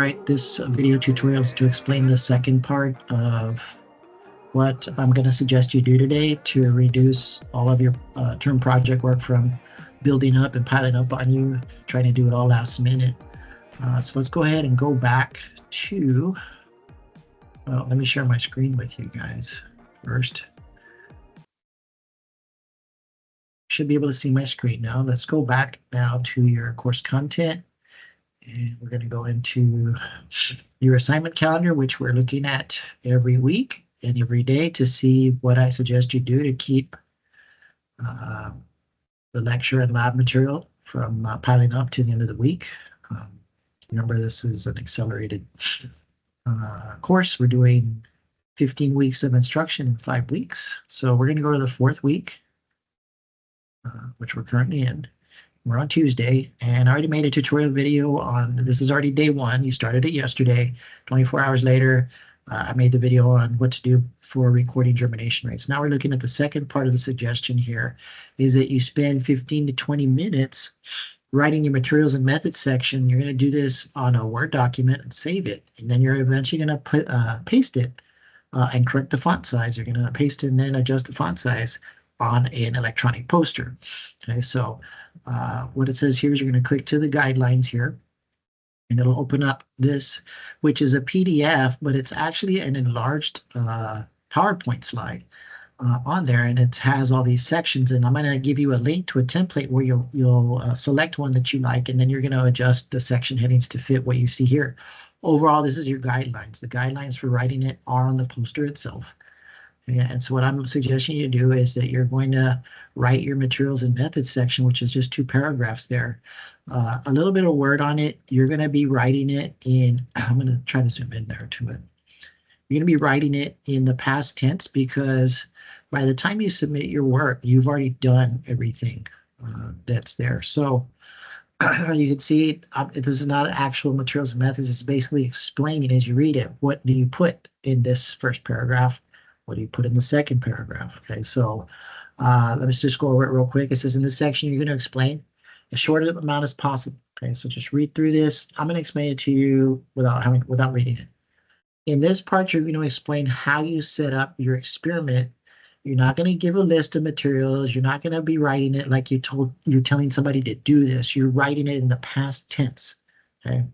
right, this video tutorial is to explain the second part of what I'm going to suggest you do today to reduce all of your term project work from building up and piling up on you, trying to do it all last minute. So let's go ahead and go back to, well, let me share my screen with you guys first. Should be able to see my screen now. Let's go back now to your course content. And we're going to go into your assignment calendar, which we're looking at every week and every day to see what I suggest you do to keep the lecture and lab material from piling up to the end of the week. Remember, this is an accelerated course. We're doing 15 weeks of instruction in 5 weeks. So we're going to go to the 4th week, which we're currently in. We're on Tuesday, and I already made a tutorial video on, this is already day 1. You started it yesterday. 24 hours later, I made the video on what to do for recording germination rates. Now we're looking at the second part of the suggestion here, is that you spend 15 to 20 minutes writing your materials and methods section. You're going to do this on a Word document and save it, and then you're eventually going to paste it and correct the font size. You're going to paste it and then adjust the font size on an electronic poster. Okay, so what it says here is you're going to click to the guidelines here, and it'll open up this, which is a PDF, but it's actually an enlarged PowerPoint slide on there, and it has all these sections. And I'm going to give you a link to a template where you'll select one that you like, and then you're going to adjust the section headings to fit what you see here. Overall, this is your guidelines. The guidelines for writing it are on the poster itself. And so what I'm suggesting you do is that you're going to write your materials and methods section, which is just 2 paragraphs there. A little bit of word on it. You're going to be writing it in, I'm going to try to zoom in there to it. You're going to be writing it in the past tense, because by the time you submit your work, you've already done everything that's there. So you can see this is not actual materials and methods. It's basically explaining as you read it, what do you put in this first paragraph? What do you put in the second paragraph? Okay, so let me just go over it real quick. It says in this section, you're going to explain as short amount as possible. Okay, so just read through this. I'm going to explain it to you without reading it. In this part, you're going to explain how you set up your experiment. You're not going to give a list of materials. You're not going to be writing it like you're telling somebody to do this. You're writing it in the past tense. Okay,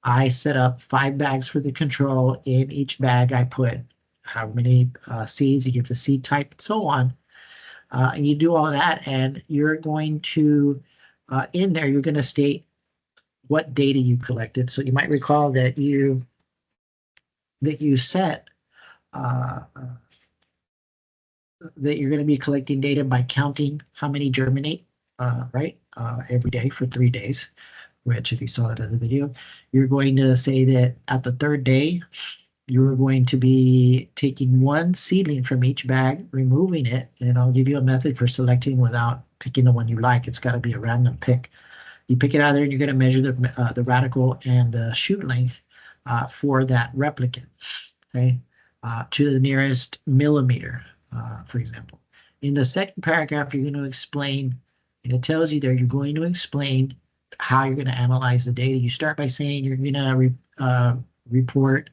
I set up 5 bags for the control. In each bag, I put how many seeds, you give the seed type, and so on. And you do all of that, and you're going to, in there, you're going to state what data you collected. So you might recall that you set that you're going to be collecting data by counting how many germinate, right, every day for 3 days, which if you saw that in the video, you're going to say that at the 3rd day, you're going to be taking 1 seedling from each bag, removing it, and I'll give you a method for selecting without picking the one you like. It's got to be a random pick. You pick it out of there, and you're going to measure the radical and the shoot length for that replicate, okay, to the nearest millimeter, for example. In the second paragraph, you're going to explain, and it tells you there, you're going to explain how you're going to analyze the data. You start by saying you're going to report,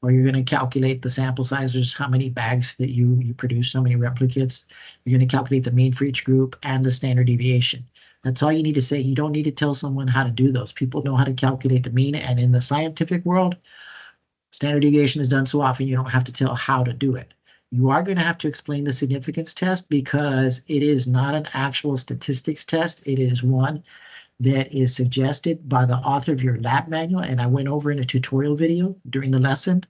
or you're going to calculate the sample sizes, how many bags that you produce, how many replicates. You're going to calculate the mean for each group and the standard deviation. That's all you need to say. You don't need to tell someone how to do those. People know how to calculate the mean, and in the scientific world, standard deviation is done so often you don't have to tell how to do it. You are going to have to explain the significance test, because it is not an actual statistics test. It is one that is suggested by the author of your lab manual, and I went over in a tutorial video during the lesson,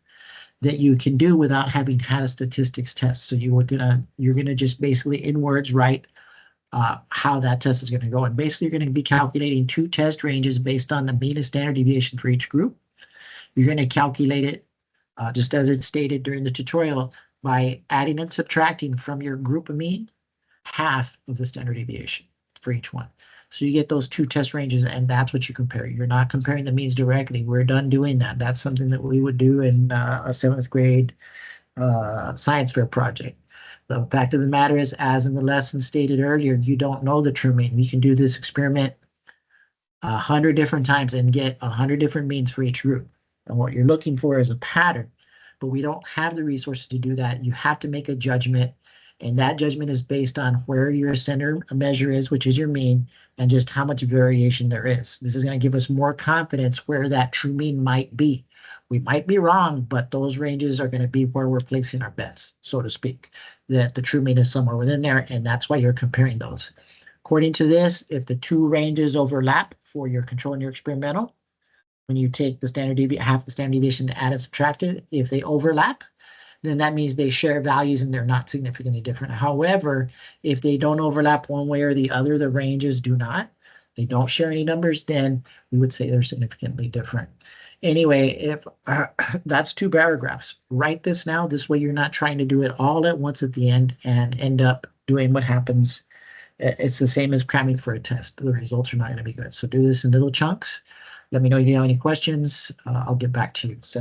that you can do without having had a statistics test. So you're gonna just basically in words write how that test is going to go, and basically you're going to be calculating 2 test ranges based on the mean and standard deviation for each group. You're going to calculate it just as it's stated during the tutorial by adding and subtracting from your group mean half of the standard deviation for each one. So you get those 2 test ranges, and that's what you compare. You're not comparing the means directly. We're done doing that. That's something that we would do in a 7th grade science fair project. The fact of the matter is, as in the lesson stated earlier, you don't know the true mean. We can do this experiment 100 different times and get 100 different means for each group. And what you're looking for is a pattern, but we don't have the resources to do that. You have to make a judgment, and that judgment is based on where your center measure is, which is your mean, and just how much variation there is. This is going to give us more confidence where that true mean might be. We might be wrong, but those ranges are going to be where we're placing our bets, so to speak, that the true mean is somewhere within there, and that's why you're comparing those. According to this, if the two ranges overlap for your control and your experimental, when you take the standard deviation, half the standard deviation add and subtract it, if they overlap, then that means they share values and they're not significantly different. However, if they don't overlap one way or the other, the ranges do not, they don't share any numbers, then we would say they're significantly different. Anyway, if that's 2 paragraphs, write this now. This way you're not trying to do it all at once at the end and end up doing what happens. It's the same as cramming for a test. The results are not going to be good. So do this in little chunks. Let me know if you have any questions. I'll get back to you.